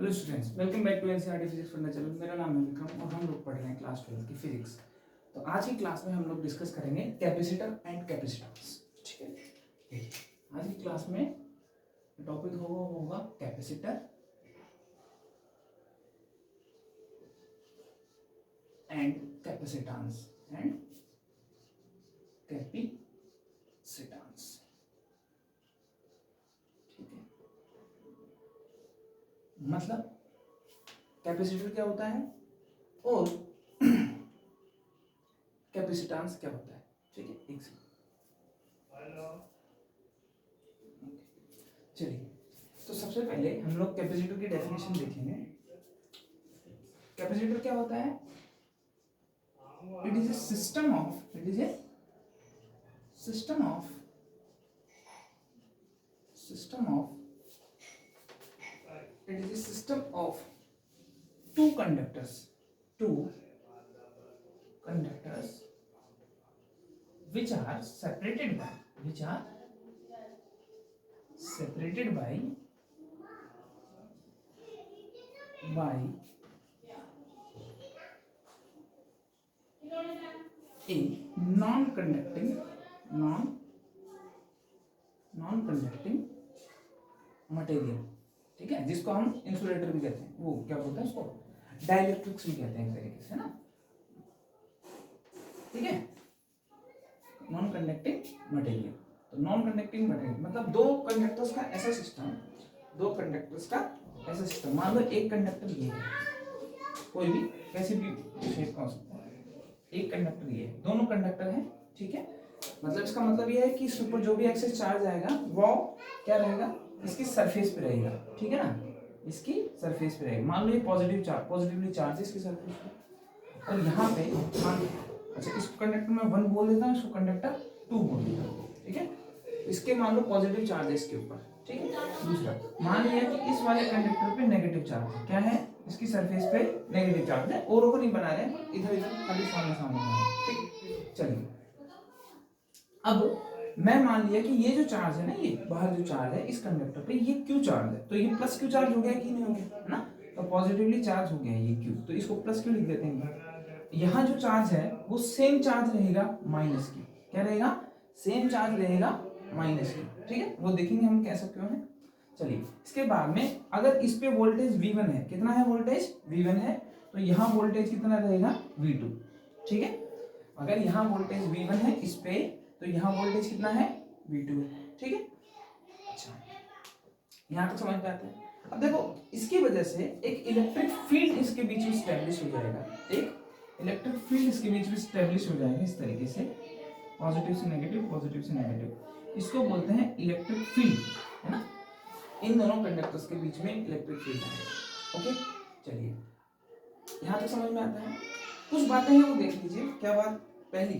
Hello students, welcome back to NCERT physics पढ़ना channel. मेरा नाम है विक्रम और हम लोग पढ़ रहे हैं क्लास 12 की फिजिक्स। तो आज की क्लास में हम लोग डिस्कस करेंगे कैपेसिटर एंड कैपेसिटेंस। ठीक है, आज की क्लास में टॉपिक होगा कैपेसिटर एंड कैपेसिटेंस ठीक है, मतलब कैपेसिटर क्या होता है और कैपेसिटेंस क्या होता है। ठीक है, एक सेकंड। चलिए, तो सबसे पहले हम लोग कैपेसिटर की डेफिनेशन देखेंगे। कैपेसिटर क्या होता है? It is a system of it is a system of two conductors which are separated by a non-conducting material. ठीक है, जिसको हम इंसुलेटर भी कहते हैं, वो क्या बोलते हैं उसको, डाइलेक्ट्रिक्स भी कहते हैं एक तरीके से, है ना। ठीक है, नॉन कंडक्टिंग मटेरियल। तो नॉन कंडक्टिंग मटेरियल मतलब दो कंडक्टर्स का ऐसा सिस्टम। मान लो एक कंडक्टर ये है, कोई भी कैसी भी शेप का हो सकता है, एक कंडक्टर ये है, दोनों कंडक्टर हैं। ठीक है, मतलब इसका मतलब ये है कि इसके ऊपर जो भी एक्सेस चार्ज आएगा वो क्या रहेगा, इसकी सरफेस पे रहेगा। ठीक है ना, इसकी सरफेस पे रहेगा। मान लो ये पॉजिटिवली चार्ज है इसकी सरफेस पे, और यहाँ पे मान, अच्छा इस कंडक्टर में 1 बोल देता हूँ, इसको कंडक्टर 2 बोल देता हूँ। ठीक है, इसके मान लो पॉजिटिव चार्ज है इसके ऊपर। ठीक है, दूसरा मान लिया कि इस वाले कंडक्टर पे नेगेटिव चार्ज है। क्या है, इसकी सरफेस पे नेगेटिव चार्ज है, और को नहीं बना रहे हैं, इधर इधर खाली सामने सामने बना रहे हैं। ठीक, चलिए अब मैं मान लिया कि ये जो चार्ज है ना, ये बाहर जो चार्ज है इस कंडक्टर पे, ये क्यू चार्ज है, तो ये प्लस क्यू चार्ज हो गया कि नहीं हो गया, है ना। तो पॉजिटिवली चार्ज हो गया ये क्यू, तो इसको प्लस क्यू लिख देते हैं। यहाँ जो चार्ज है वो सेम चार्ज रहेगा माइनस क्यू। क्या रहेगा, सेम चार्ज रहेगा माइनस क्यू। ठीक है, वो देखेंगे हम कैसा क्यों है। चलिए, इसके बाद में अगर इस पे वोल्टेज V1 है, कितना है वोल्टेज V1 है, तो यहाँ वोल्टेज कितना रहेगा V2। ठीक है, अगर यहाँ वोल्टेज V1 है इस पे, तो यहाँ वोल्टेज कितना है V2 है। ठीक है, अच्छा यहाँ तक समझ में आता है। अब देखो, इसकी वजह से एक इलेक्ट्रिक फील्ड इसके बीच में स्टैब्लिश हो जाएगा, एक इलेक्ट्रिक फील्ड इसके बीच में स्टैब्लिश हो जाएगा इस तरीके से, पॉजिटिव से नेगेटिव। इसको बोलते हैं इलेक्ट्रिक फील्ड, है ना। इन दोनों कंडक्टर्स के बीच में इलेक्ट्रिक फील्ड है। ओके, चलिए यहाँ तक समझ में आता है। कुछ बातें हैं वो देख लीजिए। क्या बात, पहली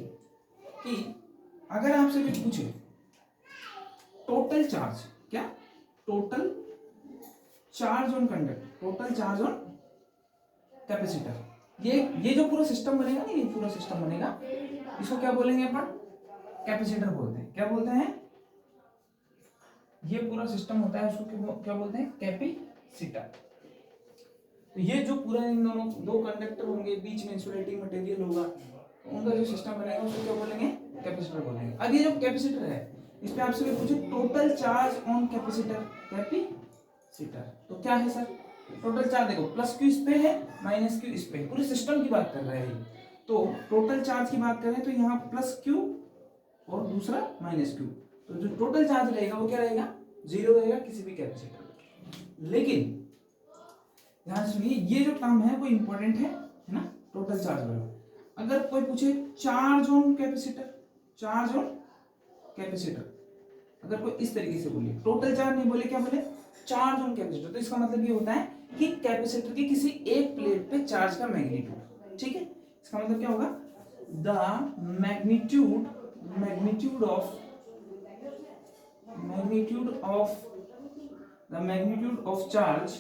कि अगर आपसे कुछ पूछे टोटल चार्ज, क्या total charge on conductor, total charge on capacitor, ये जो पूरा सिस्टम बनेगा ना, ये पूरा सिस्टम बनेगा, इसको क्या बोलेंगे अपन, कैपेसिटर बोलते हैं। क्या बोलते हैं, ये पूरा सिस्टम होता है उसको क्या बोलते हैं, कैपेसिटर। तो ये जो पूरा इन दोनों दो कंडक्टर होंगे, बीच में इंसुलेटिंग मटेरियल होगा, तो उनका जो सिस्टम बनेगा उसको क्या बोलेंगे, कैपेसिटर बोलेंगे। अब ये जो कैपेसिटर है, इस पे आपसे पूछे टोटल चार्ज ऑन कैपेसिटर, तो क्या है सर, टोटल चार्ज देखो, प्लस क्यू इस पे है, माइनस क्यू इस पे, पूरे सिस्टम की बात कर रहे हैं। तो टोटल चार्ज की बात करें तो यहाँ प्लस क्यू और दूसरा माइनस क्यू, तो जो टोटल चार्ज रहेगा वो क्या रहेगा, 0 रहेगा किसी भी कैपेसिटर। लेकिन ध्यान सुनिए, ये जो टर्म है वो इंपॉर्टेंट है ना, टोटल चार्ज वाला। अगर कोई पूछे चार्ज ऑन कैपेसिटर, अगर कोई इस तरीके से बोले, टोटल चार्ज नहीं बोले, क्या बोले, चार्ज ऑन कैपेसिटर, तो इसका मतलब ये होता है कि कैपेसिटर की किसी एक प्लेट पे चार्ज का मैग्नीट्यूड। ठीक है, इसका मतलब क्या होगा, the magnitude of charge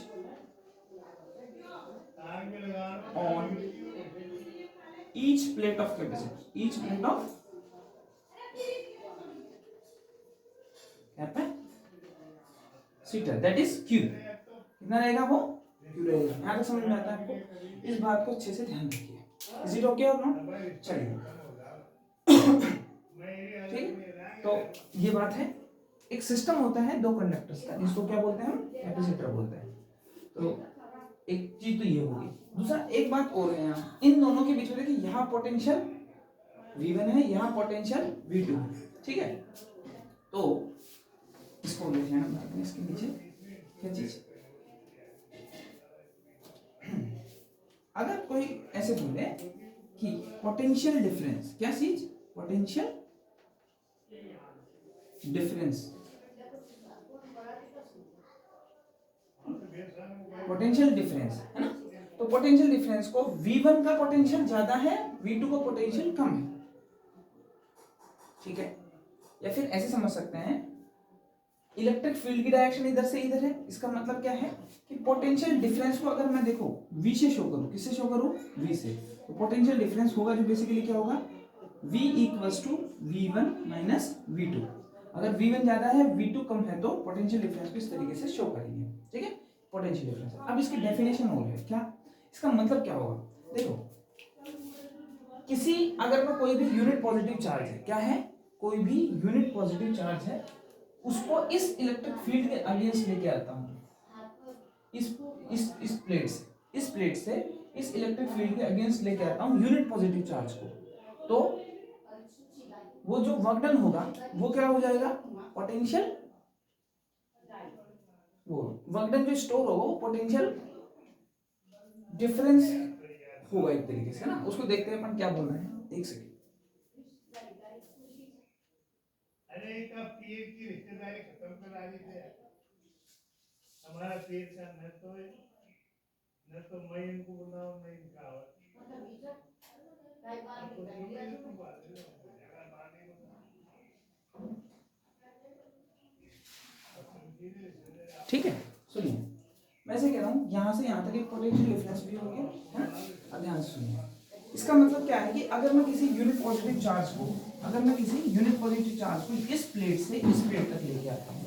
on each plate of capacitor, that is Q। कितना रहेगा वो क्यू रहेगा। यहाँ तक समझ में आता है आपको? इस बात को अच्छे से ध्यान रखिए। इज इट ओके और नॉट? चलिए ठीक, तो ये बात है। एक सिस्टम होता है दो कंडक्टर्स का, जिसको क्या बोलते हैं हम? कैपेसिटर बोलते हैं। तो एक चीज तो ये होगी। दूसरा एक बात और है, यहाँ इन दोनों के बीच में देखिए, यहाँ पोटेंशियल V1 है, यहाँ पोटेंशियल V2 है, ठीक है। तो इसको लिखना है बाद में, इसके नीचे क्या चीज, अगर कोई ऐसे बोले कि पोटेंशियल डिफरेंस, क्या चीज? पोटेंशियल डिफरेंस, पोटेंशियल डिफरेंस है ना। तो पोटेंशियल डिफरेंस को V1 का पोटेंशियल ज्यादा है, V2 का पोटेंशियल कम है, ठीक है। या फिर ऐसे समझ सकते हैं, इलेक्ट्रिक फील्ड की डायरेक्शन इधर से इधर है। इसका मतलब क्या है कि पोटेंशियल डिफरेंस को अगर मैं देखो V से शो करूं, किससे शो करूं? V से। तो पोटेंशियल डिफरेंस होगा जो बेसिकली क्या होगा? V equals to V1 minus V2। अगर V1 ज्यादा है, V2 कम है, तो पोटेंशियल डिफरेंस को इस तरीके से शो करेंगे, ठीक है। Potential difference. अब इसकी डेफिनेशन हो गया क्या? इसका मतलब क्या होगा? देखो, किसी अगर मैं कोई भी यूनिट पॉजिटिव चार्ज है, क्या है? कोई भी यूनिट पॉजिटिव चार्ज है, उसको इस इलेक्ट्रिक फील्ड के अगेंस्ट लेके आता हूं, इस प्लेट से इस इलेक्ट्रिक फील्ड के अगेंस्ट लेके आता हूं यूनिट पॉजिटिव चार्ज को, तो वो जो वर्क डन होगा वो क्या हो जाएगा? पोटेंशियल, वो वर्क डन जो स्टोर होगा वो पोटेंशियल डिफरेंस होगा एक तरीके से ना। उसको देखते हैं अपन क्या बोल रहे हैं, एक सेकेंड। अरे का पीर की रिश्तेदारी खत्म करा दी थे। हमारा पीर का न तो मैं इनको बुलाऊं न इनका आवत। ठीक है, सुनिए, मैं ऐसे कह रहा हूँ, यहाँ से यहाँ तक एक पोटेंशियल डिफरेंस भी हो गया है ना। अब ध्यान से सुनिए, इसका मतलब क्या है कि अगर मैं किसी यूनिट पॉजिटिव चार्ज को, इस प्लेट से इस प्लेट तक लेके आता हूँ,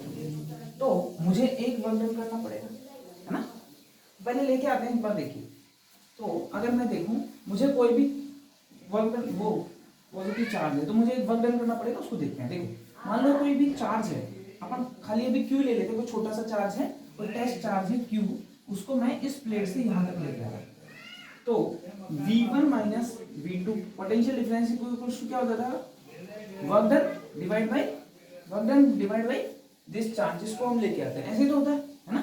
तो मुझे एक वर्क डन करना पड़ेगा, है ना। पहले लेके आते हैं एक बार, देखिए। तो अगर मैं देखूं, मुझे कोई भी वर्क डन, वो पॉजिटिव चार्ज है, तो मुझे एक वर्क डन करना पड़ेगा। उसको देखते हैं। देखो, मान लो कोई भी चार्ज है, अपन खाली अभी क्यू ले लेते हैं, कोई छोटा सा चार्ज है, कोई टेस्ट चार्ज है क्यू, उसको मैं इस प्लेट से यहाँ तक लेके आया, तो V1 minus V2 potential difference equals to क्या हो जाता है? Work done divide by this charge, जिसको हम लेके आते हैं, ऐसे तो होता है ना।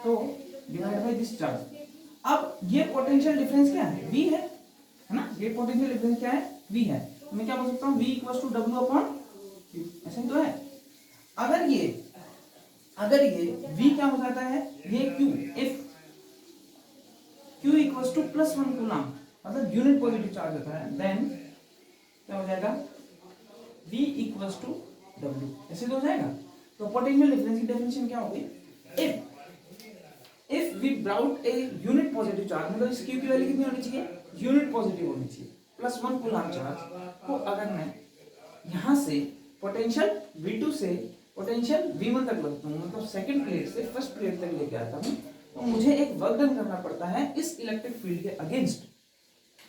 तो डिवाइड बाय दिस चार्ज। अब ये पोटेंशियल डिफरेंस क्या है? V है ना। ये पोटेंशियल डिफरेंस क्या है? V है। तो मैं क्या बोल सकता हूँ? V equals to W upon Q, ऐसा ही तो है। अगर ये V क्या हो जाता है? ये Q, if Q equals to +1 coulomb, मतलब यूनिट पॉजिटिव चार्ज होता है, देन क्या हो जाएगा? V इक्वल्स टू W, ऐसे तो हो जाएगा। तो पोटेंशियल डिफरेंस की डेफिनेशन क्या होगी? If we brought a unit positive charge, मतलब इस Q की वैल्यू कितनी होनी चाहिए? यूनिट पॉजिटिव होनी चाहिए, +1 कूलम चार्ज को अगर मैं यहाँ से पोटेंशियल V2 से पोटेंशियल V1 तक लगता हूँ, मतलब सेकंड प्लेट से फर्स्ट प्लेट तक लेके आता हूँ, तो मुझे एक वर्क डन करना पड़ता है इस इलेक्ट्रिक फील्ड के अगेंस्ट।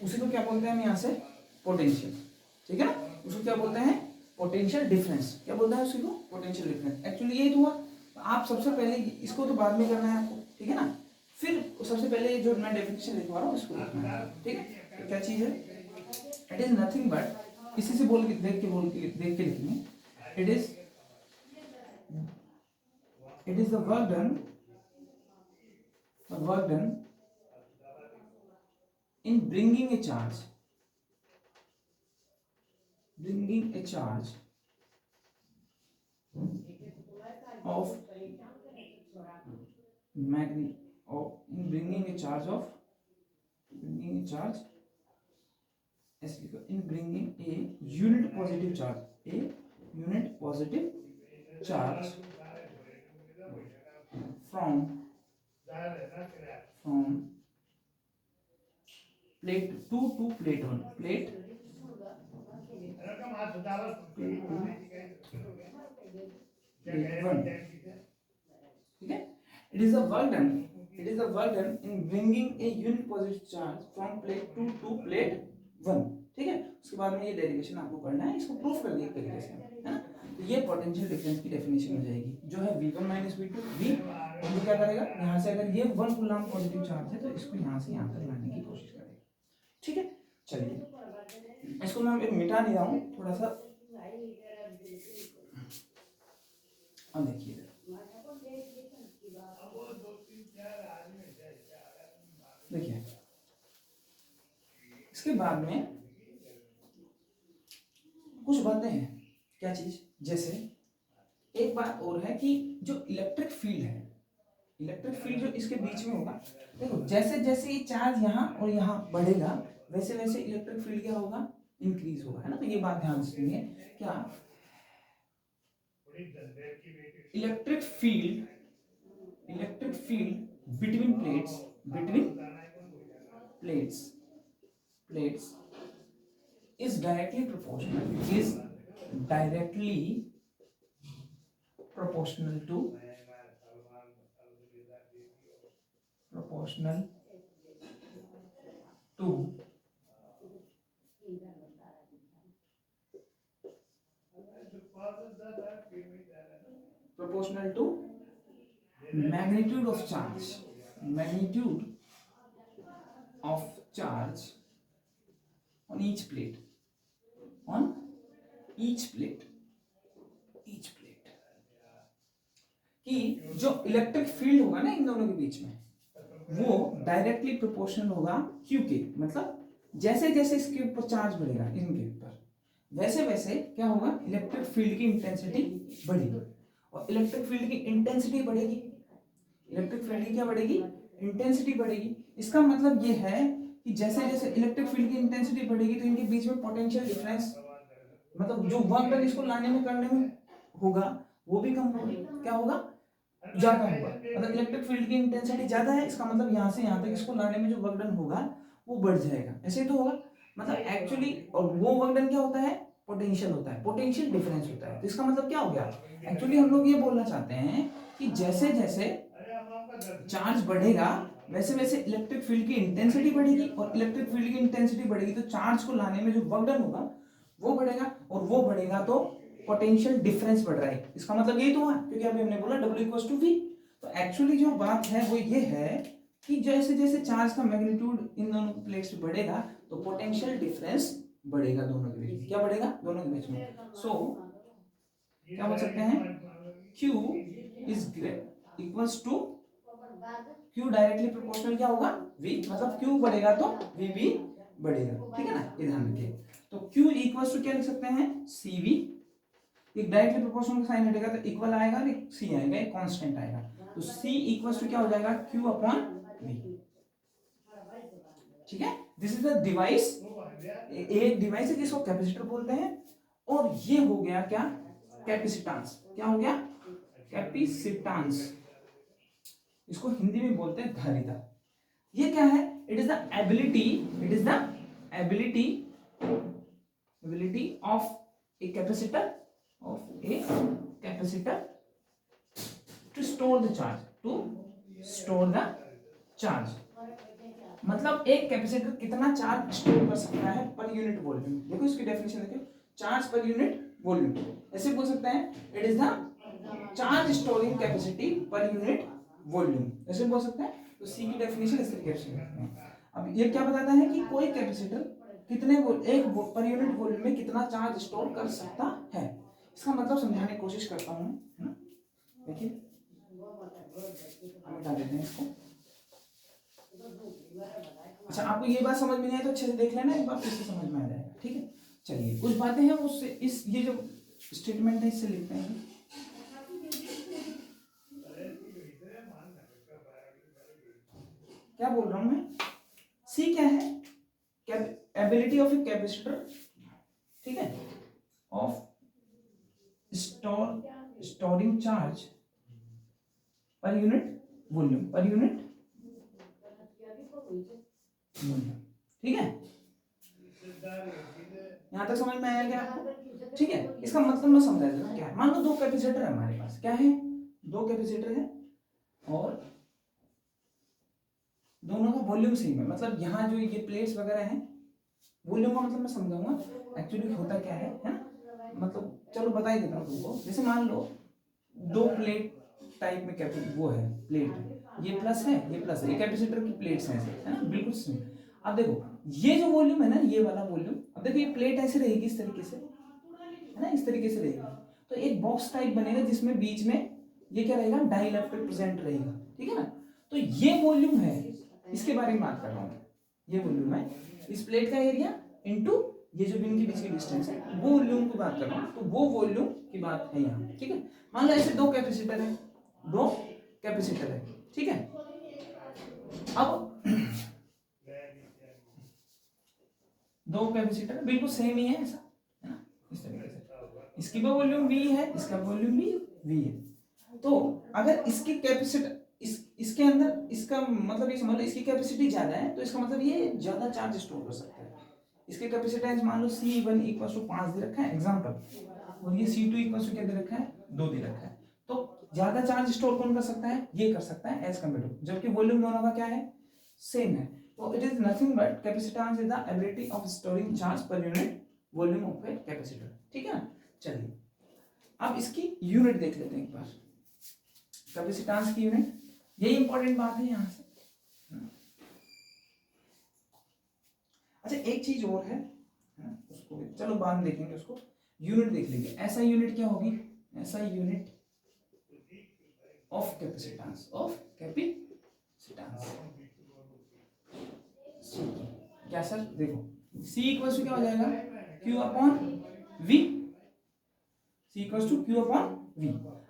उसी को क्या बोलते हैं हम यहाँ से? पोटेंशियल, ठीक है ना। उसको क्या बोलते हैं? Potential difference. क्या बोलते हैं उसी को? Potential difference. एक्चुअली यही तो हुआ। आप सबसे पहले इसको तो बाद में करना है आपको, ठीक है ना। फिर सबसे पहले जो मैं डेफिनेशन लिखवा रहा हूँ इसको लिखना है, ठीक है। तो क्या चीज है? इट इज नथिंग बट, इसी से देख के लिखेंगे। It is the work done in bringing a charge of bringing a charge in bringing a unit positive charge from plate 2 to plate 1, plate 1, ठीक है। It is the work done it is the work done in bringing a unit positive charge from plate 2 to plate 1, ठीक है। उसके बाद में ये derivation आपको करना है, इसको प्रूफ कर दिया एक तरीके से, है ना। तो ये पोटेंशियल डिफरेंस की डेफिनेशन हो जाएगी, जो है V1 माइनस V2 V। और वो क्या करेगा, यहाँ से अगर ये 1 कूलम पॉजिटिव चार्ज है तो इसको यहाँ से यहाँ तक लाने की कोशिश करेगा, ठीक है। चलिए इसको मैं मिटा नहीं रहा हूँ थोड़ा सा, अब देखिए देखिए इसके बाद में कुछ बातें हैं, क्या चीज, जैसे एक बात और है कि जो इलेक्ट्रिक फील्ड है, इलेक्ट्रिक फील्ड जो इसके बीच में होगा, देखो जैसे जैसे ये चार्ज यहाँ और यहाँ बढ़ेगा वैसे वैसे इलेक्ट्रिक फील्ड क्या होगा, इंक्रीज होगा, है ना। तो ये बात ध्यान से सुनिए, क्या electric field between plates is directly proportional to magnitude of charge on each plate कि जो इलेक्ट्रिक फील्ड होगा ना इन दोनों के बीच में वो डायरेक्टली प्रोपोर्शनल होगा क्यू के, मतलब जैसे जैसे इसके ऊपर चार्ज बढ़ेगा इनके ऊपर वैसे वैसे क्या होगा, इलेक्ट्रिक फील्ड की इंटेंसिटी बढ़ेगी। और इलेक्ट्रिक फील्ड की इंटेंसिटी बढ़ेगी, इलेक्ट्रिक फील्ड की क्या बढ़ेगी, इंटेंसिटी बढ़ेगी। इसका मतलब ये है कि जैसे जैसे इलेक्ट्रिक फील्ड की इंटेंसिटी बढ़ेगी तो इनके बीच में पोटेंशियल डिफरेंस, मतलब जो वर्क डन इसको लाने में करने में होगा वो भी कम होगा, क्या होगा, ज्यादा होगा। मतलब इलेक्ट्रिक फील्ड की इंटेंसिटी ज्यादा है, इसका मतलब यहाँ से यहाँ तक इसको लाने में जो वर्क डन होगा वो बढ़ जाएगा, ऐसे तो होगा। मतलब एक्चुअली, और वो वर्क डन क्या होता है, पोटेंशियल होता है, पोटेंशियल डिफरेंस होता है। तो इसका मतलब क्या हो गया, एक्चुअली हम लोग ये बोलना चाहते हैं कि जैसे जैसे चार्ज बढ़ेगा वैसे वैसे इलेक्ट्रिक फील्ड की इंटेंसिटी बढ़ेगी, और इलेक्ट्रिक फील्ड की इंटेंसिटी बढ़ेगी तो चार्ज को लाने में जो वर्क डन होगा वो बढ़ेगा, और वो बढ़ेगा तो पोटेंशियल डिफरेंस बढ़ रहा है। इसका मतलब यही तो हुआ, क्योंकि अभी हमने बोला W=V। तो एक्चुअली जो बात है वो ये है कि जैसे जैसे चार्ज का मैग्नीट्यूड इन दोनों प्लेट्स पे बढ़ेगा तो पोटेंशियल डिफरेंस बढ़ेगा दोनों के बीच में। क्या बढ़ेगा, दोनों के बीच में। सो क्या बोल सकते हैं, Q equals to Q directly proportional क्या होगा, V, मतलब Q बढ़ेगा तो V भी बढ़ेगा, ठीक है ना, ये ध्यान रखिए। तो Q इक्वल्स टू क्या लिख सकते हैं, CV, एक डायरेक्टली प्रोपोर्शनल साइन हटेगा तो इक्वल आएगा, एक C आएगा, एक कांस्टेंट आएगा। तो C इक्वल्स टू क्या हो जाएगा, Q अपॉन V, ठीक है। दिस इज द डिवाइस, एक डिवाइस है जिसको कैपेसिटर बोलते हैं, और ये हो गया क्या, कैपेसिटेंस। क्या हो गया, कैपेसिटेंस, इसको हिंदी में बोलते हैं धारिता। ये क्या है, it is the ability of a capacitor to store the charge, मतलब एक कैपेसिटर कितना चार्ज स्टोर कर सकता है पर यूनिट वॉल्यूम। देखो इसकी डेफिनेशन देखो, चार्ज पर यूनिट वॉल्यूम, ऐसे बोल सकते हैं, it is the charge storing capacity per unit volume, ऐसे बोल सकते हैं। तो सी की डेफिनेशन इस तरीके से करते हैं। अब ये क्या बताता है कि कोई कैपेसिटर कितने एक पर यूनिट वॉल्यूम में कितना चार्ज स्टोर कर सकता है। इसका मतलब समझाने की कोशिश करता हूं, है ना। देखिए हम मिटा देते हैं इसको। अच्छा, आपको ये बात समझ में नहीं है तो अच्छे से देख लेना, एक बार फिर से समझ में आ जाएगा, ठीक है। चलिए कुछ बातें हैं उससे, इस ये जो स्टेटमेंट है इससे लिखते हैं। क्या बोल रहा हूं मैं, सी क्या है, एबिलिटी ऑफ ए कैपेसिटर, ठीक है, of storing charge per unit volume, ठीक है। यहां तक समझ में आया क्या आपको, ठीक है। इसका मतलब मैं समझा देता हूं क्या है। मान लो दो कैपेसिटर है हमारे पास, क्या है, दो कैपेसिटर है, और दोनों का वॉल्यूम सेम है, मतलब यहाँ जो ये प्लेट्स वगैरह हैं, वॉल्यूम का मतलब मैं समझाऊंगा एक्चुअली होता क्या है ना, मतलब चलो बता ही देता हूँ तुमको। जैसे मान लो दो प्लेट टाइप में वो है प्लेट है, ये प्लस है ये प्लस है, ये कैपेसिटर की प्लेट्स हैं ऐसे, है ना, बिल्कुल सेम। अब देखो ये जो वॉल्यूम है ना, ये वाला वॉल्यूम, अब देखो ये प्लेट ऐसे रहेगी इस तरीके से, है ना, इस तरीके से रहेगी, तो एक बॉक्स टाइप बनेगा जिसमें बीच में ये क्या रहेगा, डाइलेक्ट्रिक प्रेजेंट रहेगा, ठीक है ना। तो ये वॉल्यूम है, इसके बारे में बात कर रहा हूँ, ये वॉल्यूम है इस प्लेट का एरिया इनटू ये जो इनके बीच की डिस्टेंस है, वो वॉल्यूम की बात कर रहा हूँ, तो वो वॉल्यूम की बात है यहाँ, ठीक है। मान लो ऐसे दो कैपेसिटर है, दो कैपेसिटर है, ठीक है। अब दो कैपेसिटर बिल्कुल सेम ही है, ऐसा है ना, इस तरीके से, इसकी भी वॉल्यूम V है, इसका वॉल्यूम भी V है। तो अगर इसकी कैपेसिटी इसके अंदर इसका मतलब ये समझ लो इसकी कैपेसिटी ज्यादा है, तो इसका मतलब ये ज्यादा चार्ज स्टोर कर सकता है। इसके कैपेसिटेंस मान लो C1 इक्वल टू 5 दे रखा है एग्जांपल, और ये C2 इक्वल टू क्या दे रखा है, 2 दे रखा है। तो ज्यादा चार्ज स्टोर कौन कर सकता है, ये कर सकता है एज कम्पेयर टू, जबकि वॉल्यूम दोनों का क्या है, सेम है। तो it is nothing but capacitance is the ability of storing charge per unit volume of a capacitor, ठीक है ना। चलिए अब इसकी यूनिट देख लेते हैं एक बार, कैपेसिटेंस की यूनिट, यही इंपॉर्टेंट बात है यहां से। अच्छा एक चीज और है ना, उसको चलो बाद में देखेंगे, उसको यूनिट देख लेंगे। ऐसा यूनिट क्या होगी, ऐसा unit of capacitance, of capacitance क्या सर, देखो C इक्वल टू क्या हो जाएगा, Q upon V, C equal to Q upon V।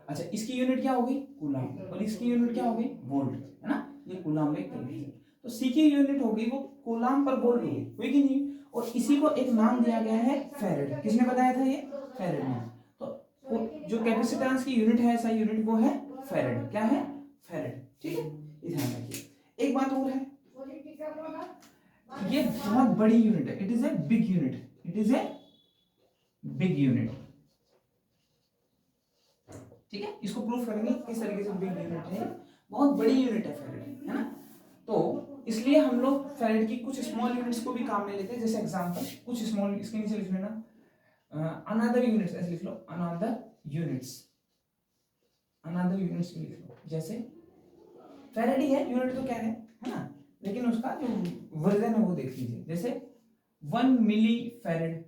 अच्छा इसकी यूनिट क्या होगी, कूलम, और इसकी यूनिट क्या होगी, वोल्ट, है ना, ये कूलम में एक तरीके से। तो C की यूनिट होगी वो कूलम पर वोल्ट होगी, हुई कि नहीं। और इसी को एक नाम दिया गया है फैरेड, किसने बताया था, ये फैरेड ने। तो जो कैपेसिटेंस की यूनिट है, ऐसा यूनिट वो है फैरेड, क्या है, फैरेड, ठीक है, ये ध्यान रखिए। एक बात और है, ये बहुत बड़ी यूनिट है, it is a big unit, it is a big unit, ठीक है। इसको प्रूफ करेंगे किस तरीके से बिग यूनिट है, बहुत बड़ी यूनिट है फैरेड, है ना। तो इसलिए हम लोग फैरेड की कुछ स्मॉल यूनिट्स को भी काम में लेते हैं, जैसे एग्जांपल कुछ स्मॉल, इसके नीचे लिख लेना अनदर यूनिट्स, ऐसे लिख लो अनदर यूनिट्स, अनदर यूनिट्स लिख लो, जैसे फैरेड ही है, यूनिट तो क्या है ना, लेकिन उसका जो वर्जन है वो देख लीजिए। जैसे 1 मिली फैरेड,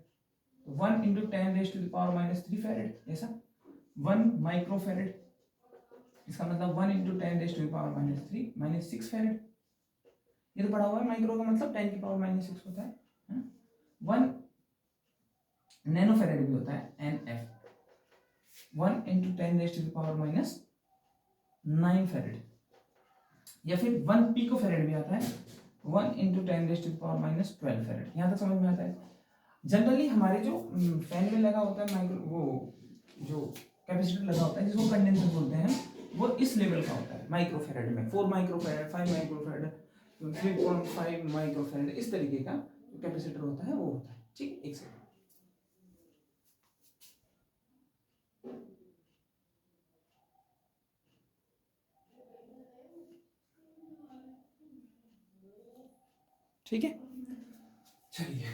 1 इंटू 10⁻³ फैरेड, जैसा 1 माइक्रो फैरेड, इसका मतलब 1 इंटू 10⁻³ -6 फैरेड, ये तो पढ़ा हुआ है, माइक्रो का मतलब 10⁻⁻6 होता है। 1 नैनो फैरेड भी होता है NF, 1 इंटू 10⁻⁹ फैरेड, या फिर 1 पिको फैरेड भी आता है, 1 इंटू 10⁻12 फैरेड। यहाँ तक समझ में आता है। जनरली हमारे जो फैन में लगा होता है माइक्रो, वो जो कैपेसिटर लगा होता है जिसको कंडेंसर बोलते हैं, वो इस लेवल का होता है माइक्रो फैरेड में, 4 micro farad, 5 micro farad, 3.5 micro farad, इस तरीके का जो कैपेसिटर होता है वो होता है, ठीक है। एक सेकंड, ठीक है। चलिए,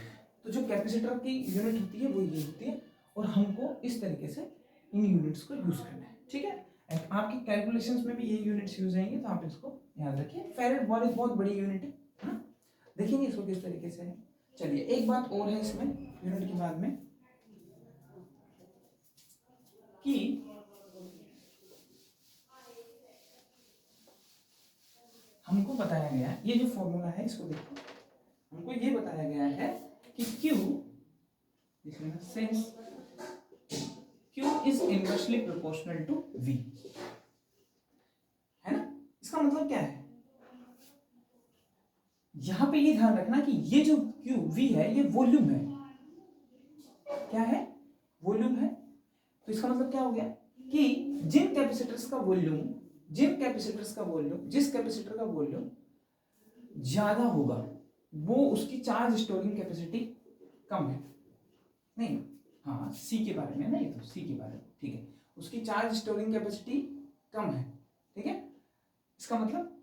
तो जो कैपेसिटर की यूनिट होती है वो ये होती है, और हमको इस तरीके से इन यूनिट्स को यूज करना है, ठीक है। आपकी कैलकुलेशंस में भी ये यूनिट्स यूज आएंगे, तो आप इसको याद रखिए। फैरेड बहुत बड़ी यूनिट है ना, देखेंगे इसको किस तरीके से है। चलिए एक बात और है इसमें यूनिट के बाद में, कि हमको बताया गया है, ये जो फॉर्मूला है इसको देखो, हमको ये बताया गया है कि Q since Q is inversely proportional to V, है ना। इसका मतलब क्या है, यहां पे ये ध्यान रखना कि ये जो Q V है ये वॉल्यूम है, क्या है, वॉल्यूम है। तो इसका मतलब क्या हो गया कि जिन कैपेसिटर्स का वॉल्यूम, जिस कैपेसिटर का वॉल्यूम ज्यादा होगा वो उसकी चार्ज स्टोरिंग कैपेसिटी कम है, नहीं, हाँ C के बारे में ना, ये तो C के बारे में, ठीक है, उसकी चार्ज स्टोरिंग कैपेसिटी कम है, ठीक है। इसका मतलब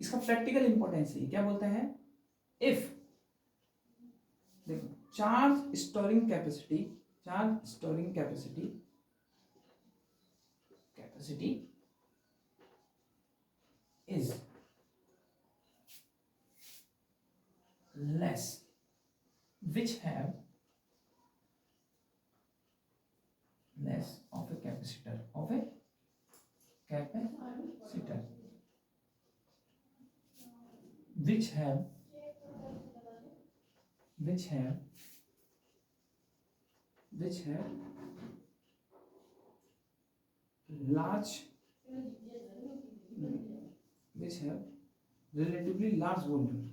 इसका प्रैक्टिकल इंपॉर्टेंस है, क्या बोलता है, इफ देखो charge storing capacity is less which have less of a capacitor which have large which have relatively large volume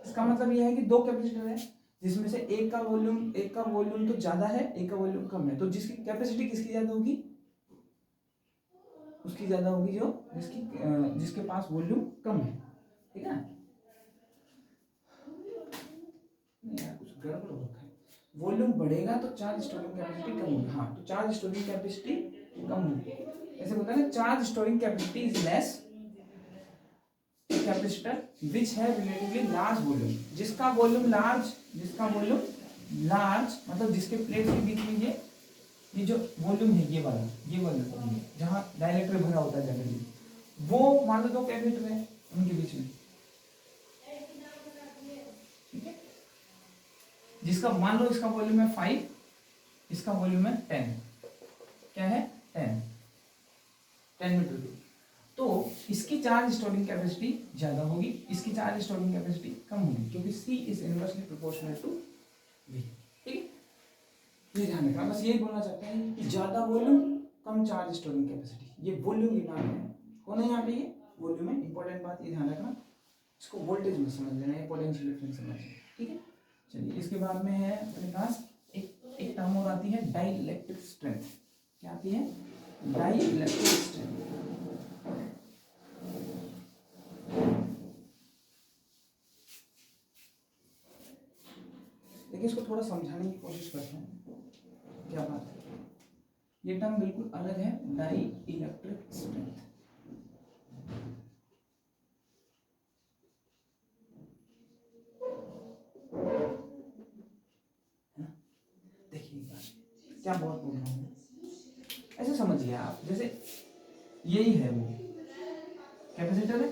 इसका मतलब यह है कि दो कैपेसिटर है जिसमें से एक का वॉल्यूम तो ज्यादा है, एक का वॉल्यूम कम है, तो जिसकी कैपेसिटी किसकी ज्यादा होगी, उसकी ज्यादा होगी जो जिसके पास वॉल्यूम कम है, ठीक है। यार कुछ गड़बड़ हो रखा है, वॉल्यूम बढ़ेगा तो चार्ज स्टोरिंग कैपेसिटी कम होगी, हाँ तो चार्ज स्टोरिंग कैपेसिटी कम होगी, ऐसे बोलते हैं ना, charge storing capacity is less capacitor which है रिलेटिवली लार्ज वॉल्यूम, जिसका वॉल्यूम लार्ज मतलब जिसके प्लेट के बीच में ये जो वॉल्यूम है ये वाला जहां डाइलेक्ट्रिक भरा होता है जनरली, वो मान लो दो कैपेसिटर है उनके बीच में, ठीक है, जिसका मान लो इसका वॉल्यूम है 5, इसका वॉल्यूम है 10, क्या है 10 मीटर क्यूब, तो इसकी चार्ज स्टोरिंग कैपेसिटी ज्यादा होगी, इसकी चार्ज स्टोरिंग कैपेसिटी कम होगी, क्योंकि C is inversely proportional to V, ठीक है। ये ध्यान रखना, बस यही बोलना चाहते हैं कि ज्यादा वॉल्यूम कम चार्ज स्टोरिंग कैपेसिटी, ये वॉल्यूम की नाम है, कौन है यहाँ पे, ये वॉल्यूम है, इंपॉर्टेंट बात ये ध्यान रखना, इसको वोल्टेज में समझ लेना, ये पोटेंशियल डिफरेंस समझ लेना, ठीक है। चलिए इसके बाद में है अपने पास एक टर्म और आती है डाइइलेक्ट्रिक स्ट्रेंथ, क्या आती है, डाइइलेक्ट्रिक स्ट्रेंथ। देखिए इसको थोड़ा समझाने की कोशिश करते हैं, क्या बात है, ये टर्म बिल्कुल अलग है, डाइइलेक्ट्रिक स्ट्रेंथ। क्या बहुत बोल रहा हूँ, ऐसे समझिए आप, जैसे यही है वो कैपेसिटर है,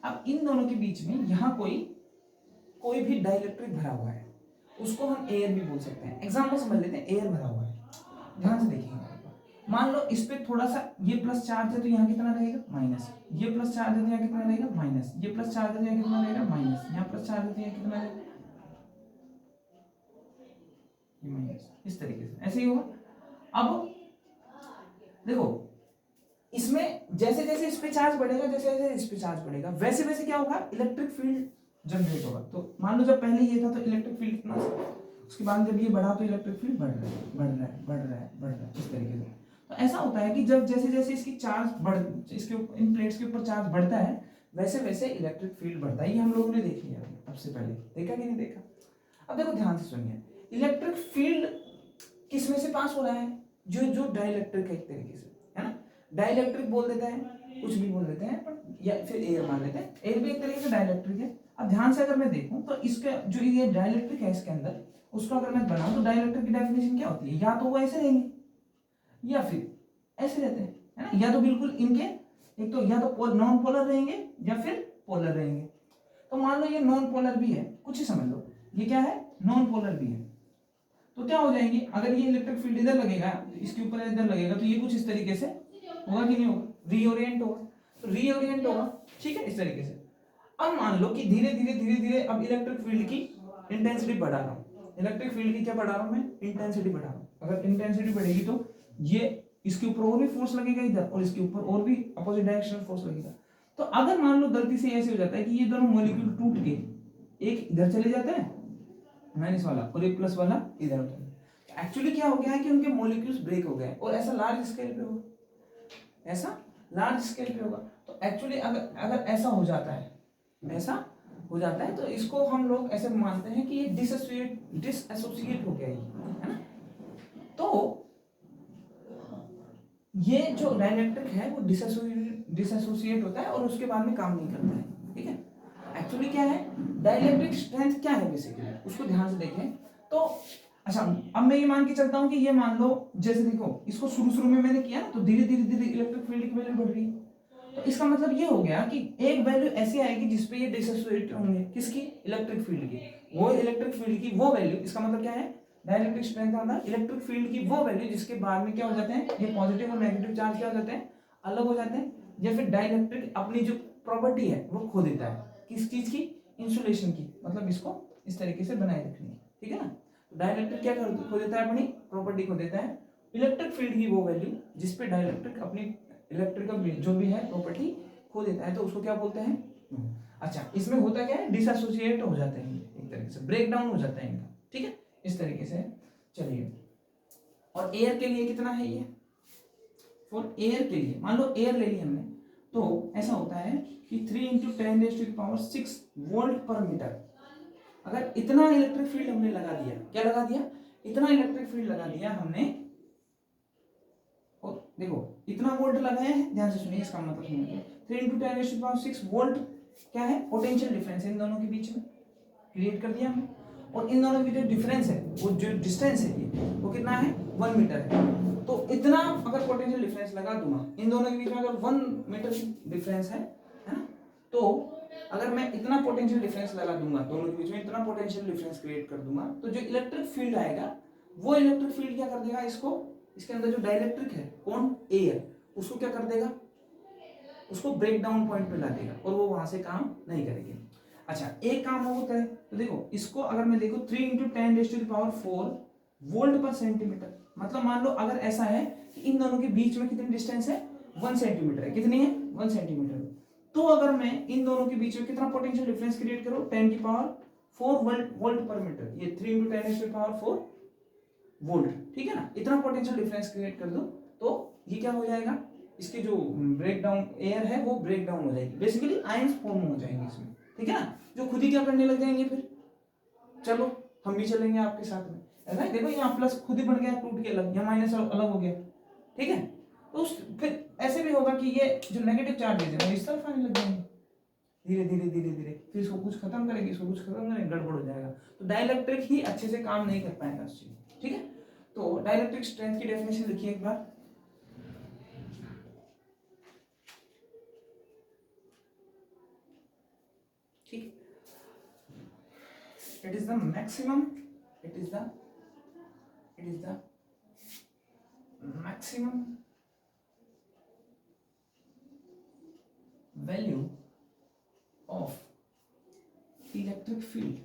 अब इन दोनों के बीच में यहाँ कोई भी डाइलेक्ट्रिक भरा हुआ है, उसको हम एयर भी बोल सकते हैं, एग्जांपल समझ लेते हैं, एयर भरा हुआ है, ध्यान से देखिएगा, मान लो इस पे थोड़ा सा ये प्लस चार्ज है तो यहाँ कितना रहेगा माइनस, ये प्लस चार्ज है तो यहाँ कितना रहेगा माइनस, ये प्लस चार्ज है तो यहाँ कितना रहेगा माइनस, यहाँ प्लस चार्ज है तो यहाँ कितना रहेगा माइनस, इस तरीके से ऐसे ही होगा। अब देखो इसमें जैसे जैसे इस पे चार्ज बढ़ेगा, जैसे जैसे इस पे चार्ज बढ़ेगा, वैसे वैसे क्या होगा, इलेक्ट्रिक फील्ड जनरेट होगा। तो मान लो जब पहले ये था तो इलेक्ट्रिक फील्ड इतना, उसके बाद जब ये बढ़ा तो इलेक्ट्रिक फील्ड बढ़ रहा है इस तरीके से। तो ऐसा होता है कि जब जैसे जैसे इसकी चार्ज इसके इन प्लेट्स के ऊपर चार्ज बढ़ता है, वैसे वैसे इलेक्ट्रिक फील्ड बढ़ता है, ये हम लोगों ने देख लिया सबसे पहले, देखा कि नहीं देखा। अब देखो ध्यान से सुनिए, इलेक्ट्रिक फील्ड किस में से पास हो रहा है, जो डाइलेक्ट्रिक है एक तरीके से, है ना, डाइलेक्ट्रिक बोल देते हैं, कुछ भी बोल देते हैं, पर या फिर एयर मान लेते हैं, एयर भी एक तरीके से डाइलेक्ट्रिक है। अब ध्यान से अगर मैं देखूं तो इसके जो ये डाइलेक्ट्रिक है इसके अंदर, उसको अगर मैं बनाऊं तो डाइलेक्ट्रिक की डेफिनेशन क्या होती है, या तो वो ऐसे रहेंगे या फिर ऐसे रहते हैं, है ना, या तो बिल्कुल इनके एक तो या तो नॉन पोलर रहेंगे या फिर पोलर रहेंगे। तो मान लो ये नॉन पोलर भी है, कुछ ही समझ लो, ये क्या है, नॉन पोलर भी है, तो क्या हो जाएंगे, अगर ये इलेक्ट्रिक फील्ड इधर लगेगा, इसके ऊपर इधर लगेगा, तो ये कुछ इस तरीके से होगा कि नहीं होगा, रीओरिएंट होगा, तो रीओरिएंट होगा, ठीक है, इस तरीके से। अब मान लो कि धीरे धीरे अब इलेक्ट्रिक फील्ड की इंटेंसिटी बढ़ा रहा हूँ, इलेक्ट्रिक फील्ड की क्या बढ़ा रहा हूँ मैं, इंटेंसिटी बढ़ा रहा हूँ। अगर इंटेंसिटी बढ़ेगी तो ये इसके ऊपर और भी फोर्स लगेगा इधर, और इसके ऊपर और भी अपोजिट डायरेक्शनल फोर्स लगेगा। तो अगर मान लो गलती से ऐसे हो जाता है कि ये दोनों मॉलिक्यूल टूट के एक इधर चले जाते हैं माइनस वाला और एक प्लस वाला इधर होता है, एक्चुअली क्या हो गया है कि उनके मॉलिक्यूल्स ब्रेक हो गए, और ऐसा लार्ज स्केल पे होगा, ऐसा लार्ज स्केल पे होगा। तो एक्चुअली अगर ऐसा हो जाता है तो इसको हम लोग ऐसे मानते हैं कि ये डिसएसोसिएट हो गया, है ना। तो ये जो डाइलेक्ट्रिक है वो डिसएसोसिएट होता है और उसके बाद में काम नहीं करता है, ठीक है। एक्चुअली क्या है, डाइलेक्ट्रिक स्ट्रेंथ क्या है बेसिकली, उसको ध्यान से देखें तो। अच्छा, अब मैं ये मान के चलता हूं कि ये मान लो, जैसे देखो इसको शुरू में मैंने किया ना, तो धीरे धीरे इलेक्ट्रिक फील्ड की वैल्यू बढ़ रही है। तो इसका मतलब ये हो गया कि एक वैल्यू ऐसी आएगी जिसपे ये डिसोसिएट होंगे, किसकी, इलेक्ट्रिक फील्ड की। वो इलेक्ट्रिक फील्ड की वो वैल्यू, इसका मतलब क्या है, डाइलेक्ट्रिक स्ट्रेंथ मतलब इलेक्ट्रिक फील्ड की वो वैल्यू जिसके बाद में क्या हो जाते हैं, ये पॉजिटिव और नेगेटिव चार्ज क्या हो जाते हैं, अलग हो जाते हैं। या फिर डाइलेक्ट्रिक अपनी जो प्रॉपर्टी है वो खो देता है, किस चीज की, इंसुलेशन की, मतलब इसको इस तरीके से बनाए रखनी है, ठीक है ना। डाइलेक्ट्रिक क्या खो देता है, अपनी प्रॉपर्टी खो देता है, इलेक्ट्रिक फील्ड की वो वैल्यू जिसपे डाइलेक्ट्रिक अपनी इलेक्ट्रिकल जो भी है प्रॉपर्टी खो देता है, तो उसको क्या बोलते हैं। अच्छा, इसमें होता क्या है, डिसएसोसिएट हो जाते हैं, एक तरीके से ब्रेक डाउन हो जाता है इनका, ठीक है, इस तरीके से। चलिए, और एयर के लिए कितना है ये, फॉर एयर के लिए मान लो एयर ले लिया हमने, तो ऐसा होता है कि 3 × 10⁶ वोल्ट पर मीटर। अगर इतना इलेक्ट्रिक फील्ड हमने लगा दिया, क्या लगा दिया, इतना इलेक्ट्रिक फील्ड लगा दिया हमने, और देखो इतना वोल्ट लगाया है, ध्यान से सुनिए, इसका मतलब सुनिए, 3 × 10⁶ वोल्ट क्या है, पोटेंशियल डिफरेंस इन दोनों के बीच में क्रिएट कर दिया हमने। और इन दोनों के बीच जो डिफरेंस है, वो जो डिस्टेंस है वो कितना है, 1 मीटर है। तो इतना अगर पोटेंशियल डिफरेंस लगा दूंगा इन दोनों के बीच में, अगर 1 मीटर डिफरेंस है ना, तो अगर मैं इतना पोटेंशियल डिफरेंस लगा दूंगा दोनों के बीच में, इतना पोटेंशियल डिफरेंस क्रिएट कर दूंगा, तो जो इलेक्ट्रिक फील्ड आएगा वो इलेक्ट्रिक फील्ड क्या कर देगा, इसको, इसके अंदर जो डाइलेक्ट्रिक है, कौन, एयर, उसको क्या कर देगा, उसको ब्रेक डाउन पॉइंट पे ला देगा और वो वहां से काम नहीं करेगी। अच्छा, एक काम और होता है, तो देखो इसको अगर मैं देखो 3 × 10⁴ वोल्ट पर सेंटीमीटर, मतलब मान लो अगर ऐसा है कि इन दोनों के बीच में कितनी डिस्टेंस है, 1 सेंटीमीटर है, कितनी है, 1 सेंटीमीटर। तो अगर मैं इन दोनों के बीच में कितना पोटेंशियल डिफरेंस क्रिएट करूं, 10⁴ वोल्ट पर मीटर, ये 3 × 10⁴ वोल्ट, ठीक है ना, इतना पोटेंशियल डिफरेंस क्रिएट कर दो, तो ये क्या हो जाएगा, इसके जो ब्रेक डाउन एयर है वो ब्रेक डाउन हो जाएगी, बेसिकली आयंस फॉर्म हो जाएंगे इसमें, ठीक है ना, जो खुद ही क्या करने लग जाएंगे फिर, चलो हम भी चलेंगे आपके साथ में, ऐसा है, देखो यहाँ प्लस खुद ही बन गया, टूट के अलग, यहाँ माइनस अलग हो गया, ठीक है। तो फिर ऐसे भी होगा कि ये जो नेगेटिव चार्जेस है वो इस तरफ आने लग जाएंगे, धीरे धीरे, फिर इसको कुछ खत्म करेंगे, इसको कुछ खत्म करेंगे, गड़बड़ हो जाएगा, तो डाइलेक्ट्रिक ही अच्छे से काम नहीं कर पाएगा उस चीज, ठीक है। तो डाइलेक्ट्रिक स्ट्रेंथ की डेफिनेशन लिखिए एक बार, ठीक, it is the maximum value of electric field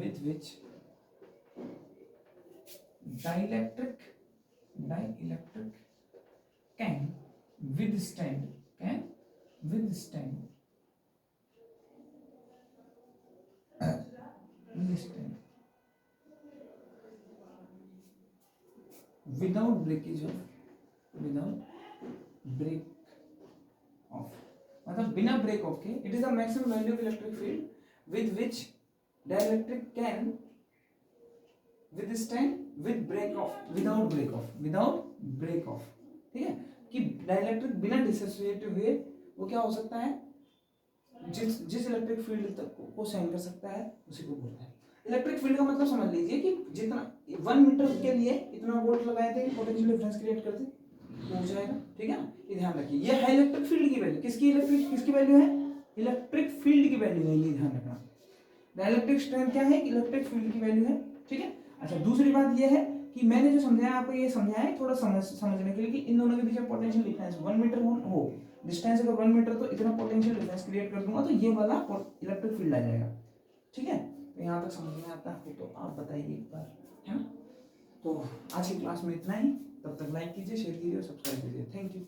with which dielectric can withstand without break off, मतलब बिना ब्रेक ऑफ के, it is the maximum value of electric field with which dielectric can withstand without break off, ठीक है, कि dielectric बिना dissociate हुए वो क्या हो सकता है, जिस इलेक्ट्रिक फील्ड तक को सहन कर सकता है उसी को बोलते हैं इलेक्ट्रिक फील्ड का मतलब समझ लीजिए कि जितना 1 मीटर के लिए इतना वोल्ट लगाए थे, पोटेंशियल डिफरेंस क्रिएट करते तो हो जाएगा, ठीक है ना, ये ध्यान रखिए, ये है इलेक्ट्रिक फील्ड की वैल्यू, किसकी वैल्यू है, इलेक्ट्रिक फील्ड की वैल्यू है, ये ध्यान रखना। डाइलेक्ट्रिक स्ट्रेंथ क्या है, इलेक्ट्रिक फील्ड की वैल्यू है, ठीक है। अच्छा, दूसरी बात ये है कि मैंने जो समझाया आपको, ये समझाया है थोड़ा समझने के लिए कि इन दोनों के बीच में पोटेंशियल डिफरेंस 1 मीटर हो, डिस्टेंस अगर 1 मीटर, तो इतना पोटेंशियल डिफरेंस क्रिएट कर दूंगा तो ये वाला इलेक्ट्रिक फील्ड आ जाएगा, ठीक है। तो यहाँ तक समझ में आता है तो आप बताइए एक बार, है ना। तो आज की क्लास में इतना ही, तब तक लाइक कीजिए, शेयर कीजिए और सब्सक्राइब कीजिए, थैंक यू।